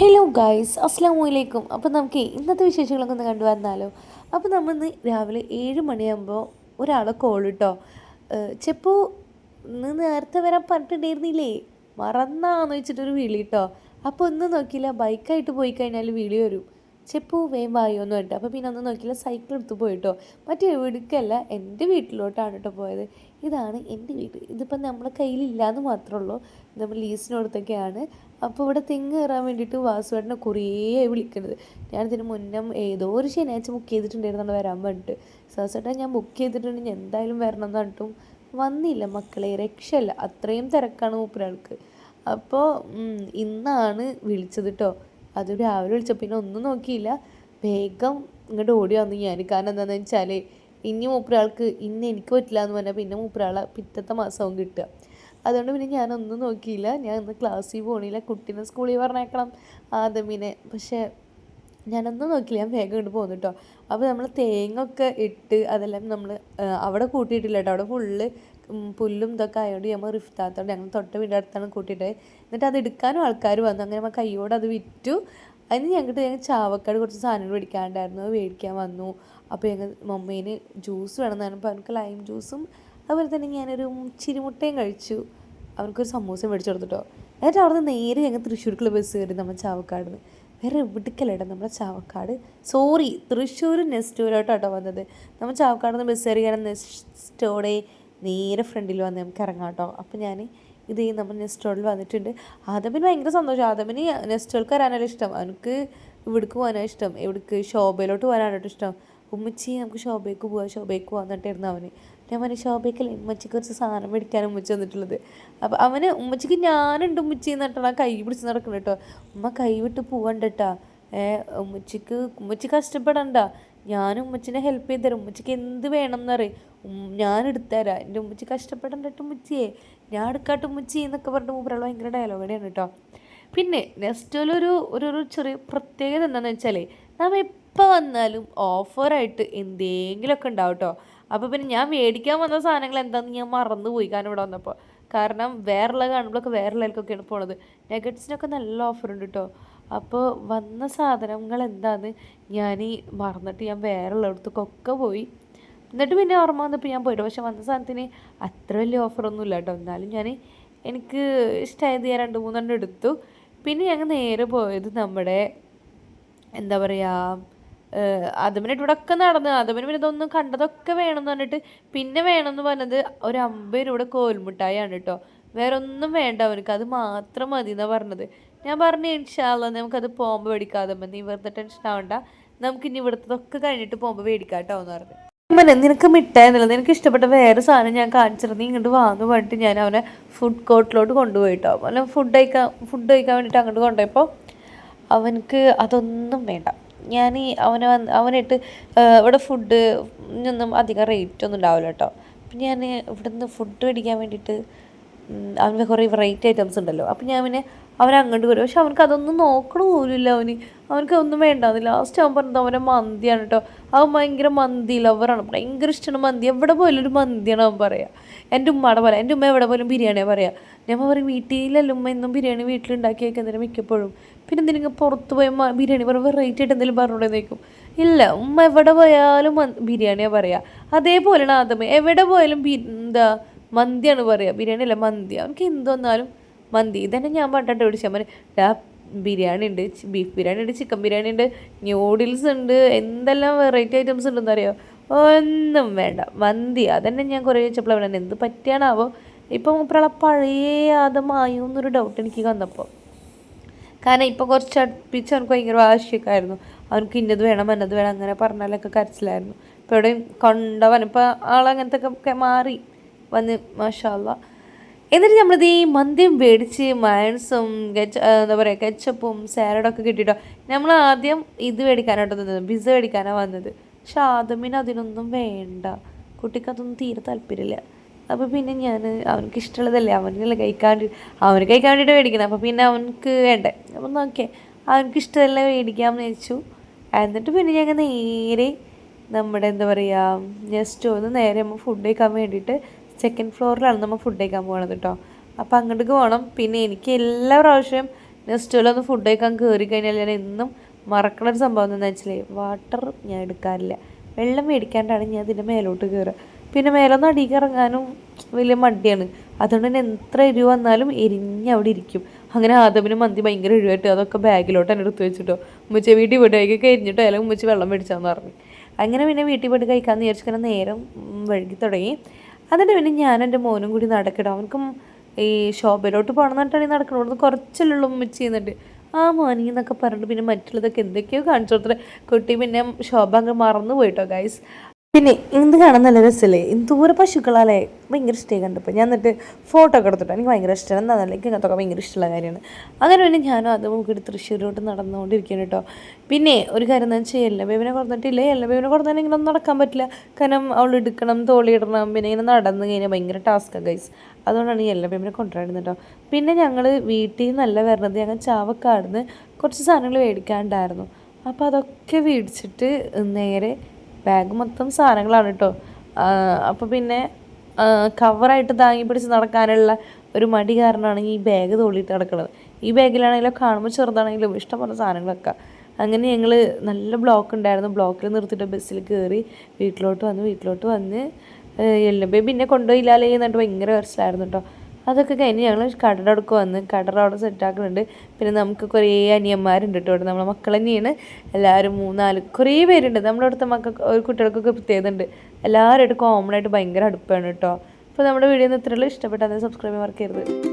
Hello guys, അസ്സലാമു അലൈക്കും. അപ്പോൾ നമുക്ക് ഇന്നത്തെ വിശേഷങ്ങളൊക്കെ ഒന്ന് കണ്ടു വന്നാലോ. അപ്പോൾ നമ്മൾ ഇന്ന് രാവിലെ 7 മണിയാകുമ്പോൾ ഒരാളെ കോൾ ഇട്ടോ. ചെപ്പു ഇന്ന് നേരത്തെ വരാൻ പറഞ്ഞിട്ടുണ്ടായിരുന്നില്ലേ, മറന്നാന്ന് വെച്ചിട്ടൊരു വിളി കേട്ടോ. അപ്പോൾ ഒന്നും നോക്കിയില്ല, ബൈക്കായിട്ട് പോയി കഴിഞ്ഞാൽ വിളി വരും, ചെപ്പു വേഗം വായോന്ന് പറഞ്ഞിട്ട്. അപ്പോൾ പിന്നെ ഒന്നും നോക്കിയില്ല, സൈക്കിൾ എടുത്ത് പോയിട്ടോ. മറ്റേ എവിടേക്കല്ല, എൻ്റെ വീട്ടിലോട്ടാണ് കേട്ടോ പോയത്. ഇതാണ് എൻ്റെ വീട്. ഇതിപ്പോൾ നമ്മളെ കയ്യിലില്ലയെന്ന് മാത്രമേ ഉള്ളൂ, നമ്മൾ ലീസിനോടത്തൊക്കെയാണ്. അപ്പോൾ ഇവിടെ തെങ്ങ് കയറാൻ വേണ്ടിയിട്ട് വാസുവേട്ടനെ കുറേ വിളിക്കുന്നത്. ഞാനിതിന് മുന്നേ ഏതോ ഒരു ശനിയാഴ്ച ബുക്ക് ചെയ്തിട്ടുണ്ടായിരുന്നു വരാൻ വേണ്ടിയിട്ട്. സാസേട്ടാ ഞാൻ ബുക്ക് ചെയ്തിട്ടുണ്ട്, ഞാൻ എന്തായാലും വരണം എന്ന് പറഞ്ഞിട്ടും വന്നില്ല മക്കളെ, രക്ഷയില്ല, അത്രയും തിരക്കാണ് മൂപ്പരാൾക്ക്. അപ്പോൾ ഇന്നാണ് വിളിച്ചത് കേട്ടോ. അത് രാവിലെ വിളിച്ചപ്പോൾ പിന്നെ ഒന്നും നോക്കിയില്ല, വേഗം ഇങ്ങോട്ട് ഓടി വന്നു ഞാൻ. കാരണം എന്താണെന്ന് വെച്ചാൽ ഇനി മൂപ്പരാൾക്ക് ഇന്ന് എനിക്ക് പറ്റില്ല എന്ന് പറഞ്ഞാൽ പിന്നെ മൂപ്പരാളെ പിറ്റത്തെ മാസവും കിട്ടുക. അതുകൊണ്ട് പിന്നെ ഞാനൊന്നും നോക്കിയില്ല, ഞാൻ ഇന്ന് ക്ലാസ്സിൽ പോകണില്ല, കുട്ടീനെ സ്കൂളിൽ പറഞ്ഞേക്കണം ആദമിനെ. പക്ഷേ ഞാനൊന്നും നോക്കില്ല, ഞാൻ വേഗം ഇങ്ങോട്ട് പോകുന്നു കേട്ടോ. അപ്പോൾ നമ്മൾ തേങ്ങ ഒക്കെ ഇട്ട് അതെല്ലാം നമ്മൾ അവിടെ കൂട്ടിയിട്ടില്ല കേട്ടോ. അവിടെ ഫുള്ള് പുല്ലും ഇതൊക്കെ ആയതുകൊണ്ട് നമ്മൾ റിഫ്താത്തോണ്ട് ഞങ്ങൾ തൊട്ട് വീടിൻ്റെ അടുത്താണ് കൂട്ടിയിട്ട്. എന്നിട്ട് അത് എടുക്കാനും ആൾക്കാർ വന്നു. അങ്ങനെ നമ്മൾ കൈയോടെ അത് വിറ്റു. അതിന് ഞങ്ങൾ ചാവക്കാട് കുറച്ച് സാധനങ്ങൾ മേടിക്കാണ്ടായിരുന്നു, അത് മേടിക്കാൻ വന്നു. അപ്പോൾ ഞങ്ങൾ മമ്മീന് ജ്യൂസ് വേണമെന്ന് പറഞ്ഞപ്പോൾ അവർക്ക് ലൈം ജ്യൂസും അതുപോലെ തന്നെ ഞാനൊരു ചിരിമുട്ടയും കഴിച്ചു. അവർക്കൊരു സമൂസ മേടിച്ചു കൊടുത്തിട്ടോ. എന്നിട്ട് അവിടെ നിന്ന് നേരെ ഞങ്ങൾ തൃശ്ശൂർക്കുള്ള ബസ് കയറി നമ്മൾ ചാവക്കാട് നിന്ന്. വേറെ എവിടേക്കല്ലേട്ടോ, നമ്മുടെ ചാവക്കാട്, സോറി തൃശ്ശൂർ നെസ്റ്റോരോട്ടാട്ടോ വന്നത്. നമ്മൾ ചാവക്കാട് നിന്ന് ബസ് കയറി കാരണം നെസ്റ്റോടെ നേരെ ഫ്രണ്ടിൽ വന്ന് നമുക്ക് ഇറങ്ങാം കേട്ടോ. അപ്പോൾ ഞാൻ ഇത് നമ്മൾ നെസ്റ്റോളിൽ വന്നിട്ടുണ്ട്. ആദമിന് ഭയങ്കര സന്തോഷം. ആദമിന് നെസ്റ്റോൾക്ക് വരാനല്ല ഇഷ്ടം, അവനക്ക് ഇവിടേക്ക് പോകാനാണ് ഇഷ്ടം. എവിടേക്ക് ശോഭയിലോട്ട് പോകാനാണ് ഇഷ്ടം. ഉമ്മച്ചി നമുക്ക് ശോഭയ്ക്ക് വന്നിട്ടായിരുന്നു അവന്. ഞാൻ പറഞ്ഞു ശോഭയ്ക്കല്ലേ ഉമ്മച്ചിക്ക് കുറച്ച് സാധനം മേടിക്കാനും ഉമ്മച്ചി വന്നിട്ടുള്ളത്. അപ്പോൾ അവന് ഉമ്മച്ചിക്ക് ഞാനുണ്ട് ഉമ്മച്ചി എന്നിട്ടാണ് ആ കൈ പിടിച്ച് നടക്കുന്നത് കേട്ടോ. ഉമ്മ കൈ വിട്ട് പോവണ്ട കേട്ടാ, ഉമ്മച്ചി കഷ്ടപ്പെടണ്ട, ഞാനും ഉമ്മച്ചിനെ ഹെൽപ്പ് ചെയ്ത് തരാം, ഉമ്മച്ചിക്ക് എന്ത് വേണം എന്നറിയും, ഞാൻ എടുത്തുതരാം, എൻ്റെ ഉമ്മച്ചി കഷ്ടപ്പെടണ്ടിട്ട് ഉമ്മച്ചിയെ ഞാൻ എടുക്കാട്ട് ഉമ്മച്ചി എന്നൊക്കെ പറഞ്ഞിട്ട് മൂപ്പരാൾ ഭയങ്കര ഡയലോഗാണ് കേട്ടോ. പിന്നെ നെക്സ്റ്റിലൊരു ഒരു ചെറിയ പ്രത്യേകത എന്താണെന്ന് വെച്ചാൽ നാം എപ്പോൾ വന്നാലും ഓഫറായിട്ട് എന്തെങ്കിലുമൊക്കെ ഉണ്ടാവും കേട്ടോ. അപ്പോൾ പിന്നെ ഞാൻ മേടിക്കാൻ വന്ന സാധനങ്ങൾ എന്താണെന്ന് ഞാൻ മറന്നുപോയി കാരണം ഇവിടെ വന്നപ്പോൾ. കാരണം വേറെയുള്ള കാണുമ്പോഴൊക്കെ വേറെയുള്ളവർക്കൊക്കെയാണ് പോണത്. നെഗറ്റ്സിനൊക്കെ നല്ല ഓഫറുണ്ട് കേട്ടോ. അപ്പോൾ വന്ന സാധനങ്ങൾ എന്താണെന്ന് ഞാൻ മറന്നിട്ട് ഞാൻ വേറെയുള്ളടത്തേക്കൊക്കെ പോയി. എന്നിട്ട് പിന്നെ ഓർമ്മ വന്നപ്പോൾ ഞാൻ പോയിട്ട്, പക്ഷെ വന്ന സാധനത്തിന് അത്ര വലിയ ഓഫറൊന്നും ഇല്ല കേട്ടോ. എന്നാലും എനിക്ക് ഇഷ്ടമായത് ഞാൻ 2-3 എടുത്തു. പിന്നെ ഞങ്ങൾ നേരെ പോയത് നമ്മുടെ എന്താ പറയുക, ആദമിനായിട്ട് ഇവിടെ ഒക്കെ നടന്ന് ആദമിന് പിന്നെ ഇതൊന്നും കണ്ടതൊക്കെ വേണമെന്ന് പറഞ്ഞിട്ട് പിന്നെ വേണമെന്ന് പറഞ്ഞത് ഒരു 50 രൂപയുടെ കോൽമുട്ടായാണ് കേട്ടോ. വേറെ ഒന്നും വേണ്ട അവനക്ക്, അത് മാത്രം മതി എന്നാണ് പറഞ്ഞത്. ഞാൻ പറഞ്ഞു ഇൻഷാ അല്ലാഹ് നമുക്കത് പോകുമ്പോൾ മേടിക്കാതെ, നീ വെറുതെ ടെൻഷൻ ആവണ്ട, നമുക്കിനി ഇവിടുത്തതൊക്കെ കഴിഞ്ഞിട്ട് പോകുമ്പോൾ മേടിക്കാം കേട്ടോ എന്ന് പറഞ്ഞു. നിനക്ക് മിഠായിരുന്നില്ല, നിനക്ക് ഇഷ്ടപ്പെട്ട വേറെ സാധനം ഞാൻ കാണിച്ചിരുന്നു, ഇങ്ങോട്ട് വാങ്ങുന്നു പറഞ്ഞിട്ട് ഞാൻ അവനെ ഫുഡ് കോർട്ടിലോട്ട് കൊണ്ടുപോയിട്ടോ. അവനെ ഫുഡ് കഴിക്കാൻ വേണ്ടിയിട്ട് അങ്ങോട്ട് കൊണ്ടുപോയപ്പോൾ അവനക്ക് അതൊന്നും വേണ്ട. ഞാൻ അവനായിട്ട് ഇവിടെ ഫുഡ് ഒന്നും അധികം റേറ്റ് ഒന്നും ഉണ്ടാവില്ല കേട്ടോ. അപ്പം ഞാൻ ഇവിടുന്ന് ഫുഡ് മേടിക്കാൻ വേണ്ടിയിട്ട് അവന് കുറേ വെറൈറ്റി ഐറ്റംസ് ഉണ്ടല്ലോ. അപ്പം ഞാൻ പിന്നെ അവനങ്ങോട്ട് വരും. പക്ഷെ അവനക്ക് അതൊന്നും നോക്കണ പോലുമില്ല, അവനക്ക് ഒന്നും വേണ്ടാന്ന്. ലാസ്റ്റ് അവൻ പറഞ്ഞത് അവനെ മന്തിയാണ് കേട്ടോ. അവൻ ഭയങ്കര മന്തി ലവറാണ്, ഭയങ്കര ഇഷ്ടമാണ് മന്തി. എവിടെ പോയാലും ഒരു മന്തിയാണ് അവൻ പറയുക. എൻ്റെ ഉമ്മയുടെ പറയാം, എൻ്റെ ഉമ്മ എവിടെ പോലും ബിരിയാണിയാണ് പറയുക. ഞാൻ പറയും വീട്ടിലല്ല ഉമ്മ എന്നും ബിരിയാണി വീട്ടിലുണ്ടാക്കി വയ്ക്കുന്നതിന് മിക്കപ്പോഴും. പിന്നെ എന്തെങ്കിലും പുറത്ത് പോയ ബിരിയാണി പറഞ്ഞ വെറൈറ്റി ആയിട്ട് എന്തെങ്കിലും പറഞ്ഞോടെ നോക്കും. ഇല്ല, ഉമ്മ എവിടെ പോയാലും ബിരിയാണിയാണ് പറയുക. അതേപോലെയാണ് ആദ്യമേ എവിടെ പോയാലും മന്തിയാണ് പറയുക, ബിരിയാണി അല്ല മന്തി. അവനക്ക് എന്തൊന്നാലും മന്തി. ഇതന്നെ ഞാൻ പറഞ്ഞിട്ട് വിളിച്ചാൽ മതി, ബിരിയാണി ഉണ്ട്, ബീഫ് ബിരിയാണി ഉണ്ട്, ചിക്കൻ ബിരിയാണി ഉണ്ട്, ന്യൂഡിൽസ് ഉണ്ട്, എന്തെല്ലാം വെറൈറ്റി ഐറ്റംസ് ഉണ്ടെന്ന് അറിയാമോ. ഒന്നും വേണ്ട, മന്തി. അതന്നെ ഞാൻ കുറേ വെച്ചപ്പോൾ അവിടെ എന്ത് പറ്റിയാണാവോ ഇപ്പം മൂപ്പരാളെ പഴയ ആദമായോ എന്നൊരു ഡൗട്ട് എനിക്ക് വന്നപ്പോൾ. കാരണം ഇപ്പോൾ കുറച്ച് അടുപ്പിച്ച് അവനക്ക് ഭയങ്കര വാശിയൊക്കെയായിരുന്നു. അവനക്ക് ഇന്നത് വേണം എന്നത് വേണം അങ്ങനെ പറഞ്ഞാലൊക്കെ കരച്ചിലായിരുന്നു. ഇപ്പോൾ എവിടെയും കൊണ്ടവൻ ഇപ്പോൾ ആളങ്ങനത്തെ ഒക്കെ മാറി വന്ന് മാഷാ അല്ലാ. എന്നിട്ട് നമ്മളിത് ഈ മന്തിയും മേടിച്ച് മയൺസും എന്താ പറയുക കെച്ചപ്പും സാലഡൊക്കെ കിട്ടിയിട്ടോ. നമ്മൾ ആദ്യം ഇത് മേടിക്കാനായിട്ട് തന്നത്, പിസ്സ മേടിക്കാനാണ് വന്നത്. പക്ഷെ ആദമിന് അതിനൊന്നും വേണ്ട, കുട്ടിക്ക് അതൊന്നും തീരെ താല്പര്യമില്ല. അപ്പോൾ പിന്നെ ഞാൻ അവനക്ക് ഇഷ്ടമുള്ളതല്ലേ അവന് കഴിക്കാൻ വേണ്ടിയിട്ട് മേടിക്കുന്നത്. അപ്പോൾ പിന്നെ അവനക്ക് വേണ്ടേ, അപ്പം നോക്കിയേ അവനക്ക് ഇഷ്ടമല്ല മേടിക്കാമെന്ന് വെച്ചു. എന്നിട്ട് പിന്നെ ഞങ്ങൾ നേരെ നമ്മുടെ എന്താ പറയുക ജസ്റ്റ് ഒന്ന് നേരെ നമ്മൾ ഫുഡ് കഴിക്കാൻ വേണ്ടിയിട്ട് 2nd ഫ്ലോറിലാണ് നമ്മൾ ഫുഡ് കഴിക്കാൻ പോകണത് കേട്ടോ. അപ്പോൾ അങ്ങോട്ടേക്ക് പോകണം. പിന്നെ എനിക്ക് എല്ലാ പ്രാവശ്യവും നെക്സ്റ്റ് ഫുഡ് കഴിക്കാൻ കയറി കഴിഞ്ഞാൽ ഞാൻ എന്നും മറക്കണ ഒരു സംഭവം എന്താണെന്ന് വെച്ചാൽ വാട്ടർ ഞാൻ എടുക്കാറില്ല. വെള്ളം മേടിക്കാണ്ടാണ് ഞാൻ ഇതിൻ്റെ മേലോട്ട് കയറുക. പിന്നെ മേലൊന്നും അടിയിൽ ഇറങ്ങാനും വലിയ മടിയാണ്. അതുകൊണ്ട് തന്നെ എത്ര എരിവ് വന്നാലും എരിഞ്ഞ് അവിടെ ഇരിക്കും. അങ്ങനെ ആദമിന് മന്തി ഭയങ്കര എരിവായിട്ട് അതൊക്കെ ബാഗിലോട്ട് തന്നെ എടുത്ത് വെച്ചിട്ടോ ഉമ്മച്ചി വീട്ടിൽ പോയിട്ട് കഴിക്കൊക്കെ എരിഞ്ഞിട്ടോ അല്ലെങ്കിൽ ഉമ്മച്ചി വെള്ളം മേടിച്ചാന്ന് പറഞ്ഞു. അങ്ങനെ പിന്നെ വീട്ടിൽ പോയിട്ട് കഴിക്കാമെന്ന് വിചാരിച്ചിങ്ങനെ നേരം വഴുകി തുടങ്ങി. എന്നിട്ട് പിന്നെ ഞാൻ എൻ്റെ മോനും കൂടി നടക്കിടും. അവനക്കും ഈ ഷോപ്പിലോട്ട് പോകണം എന്നിട്ടാണെങ്കിൽ നടക്കണോന്ന് കുറച്ചല്ലുള്ളൂ ഉമ്മച്ചി ചെയ്യുന്നുണ്ട്. ആ മോനി എന്നൊക്കെ പറഞ്ഞിട്ട് പിന്നെ മറ്റുള്ളതൊക്കെ എന്തൊക്കെയോ കാണിച്ചു കൊടുത്തിട്ട് കുട്ടി പിന്നെ ശോഭ അങ്ങ് മറന്നു പോയിട്ടോ ഗൈസ്. പിന്നെ എന്ത് കാണാൻ നല്ല രസമല്ലേ, എന്തോരം പശുക്കളല്ലേ, ഭയങ്കര ഇഷ്ടമായി കണ്ടപ്പോൾ. ഞാൻ എന്നിട്ട് ഫോട്ടോ ഒക്കെ എടുത്തിട്ടോ, എനിക്ക് ഭയങ്കര ഇഷ്ടമാണ്. എന്താണെന്നല്ല എനിക്ക് ഇങ്ങനത്തൊക്കെ ഭയങ്കര ഇഷ്ടമുള്ള കാര്യമാണ്. അങ്ങനെ പിന്നെ ഞാനും അത് നോക്കിയിട്ട് തൃശ്ശൂരോട്ട് നടന്നുകൊണ്ടിരിക്കുകയാണ് കേട്ടോ. പിന്നെ ഒരു കാര്യം എന്താ വെച്ചാൽ എല്ലാ ബേബിനെ കൊടുത്തിട്ടില്ലേ, എല്ലാ ബേബിനെ കൊടുത്താൽ ഇങ്ങനെ ഒന്നും നടക്കാൻ പറ്റില്ല. കാരണം അവൾ എടുക്കണം, തോളിയിടണം, പിന്നെ ഇങ്ങനെ നടന്ന് കഴിഞ്ഞാൽ ഭയങ്കര ടാസ്ക്കാണ് ഗൈസ്. അതുകൊണ്ടാണ് ഈ എല്ലാ ബേബിനെ കൊണ്ടുവരുന്നത് കേട്ടോ. പിന്നെ ഞങ്ങൾ വീട്ടിൽ നിന്നല്ല വരുന്നത്, ഞങ്ങൾ ചാവക്കാടുന്ന് കുറച്ച് സാധനങ്ങൾ മേടിക്കാനുണ്ടായിരുന്നു. അപ്പോൾ അതൊക്കെ മേടിച്ചിട്ട് നേരെ ബാഗ് മൊത്തം സാധനങ്ങളാണ് കേട്ടോ. അപ്പോൾ പിന്നെ കവറായിട്ട് താങ്ങി പിടിച്ച് നടക്കാനുള്ള ഒരു മടി കാരണമാണ് ഈ ബാഗ് തോളിയിട്ട് നടക്കുന്നത്. ഈ ബാഗിലാണെങ്കിലും കാണുമ്പോൾ ചെറുതാണെങ്കിലും ഇഷ്ടംപോലെ സാധനങ്ങളൊക്കെ. അങ്ങനെ ഞങ്ങൾ നല്ല ബ്ലോക്ക് ഉണ്ടായിരുന്നു. ബ്ലോക്കിൽ നിർത്തിയിട്ട് ബസ്സിൽ കയറി വീട്ടിലോട്ട് വന്ന് എല്ലാം പിന്നെ കൊണ്ടുപോയില്ലാലേ എന്നിട്ട് ഭയങ്കര കരച്ചിലായിരുന്നു കേട്ടോ. അതൊക്കെ കഴിഞ്ഞ് ഞങ്ങൾ കടയുടെ അടുക്ക് വന്ന് കടയുടെ അവിടെ സെറ്റാക്കുന്നുണ്ട്. പിന്നെ നമുക്ക് കുറേ അനിയന്മാരുണ്ട് കേട്ടോ. ഇവിടെ നമ്മളെ മക്കൾ തന്നെയാണ് എല്ലാവരും 3-4 കുറേ പേരുണ്ട്. നമ്മുടെ അടുത്ത ഒരു കുട്ടികൾക്കൊക്കെ പ്രത്യേകത ഉണ്ട്. എല്ലാവരുമായിട്ട് കോമൺ ആയിട്ട് ഭയങ്കര അടുപ്പാണ് കേട്ടോ. അപ്പോൾ നമ്മുടെ വീഡിയോ ഇത്രയുള്ളൂ. ഇഷ്ടപ്പെട്ടാൽ സബ്സ്ക്രൈബ് ചെയ്യാൻ മറക്കരുത്.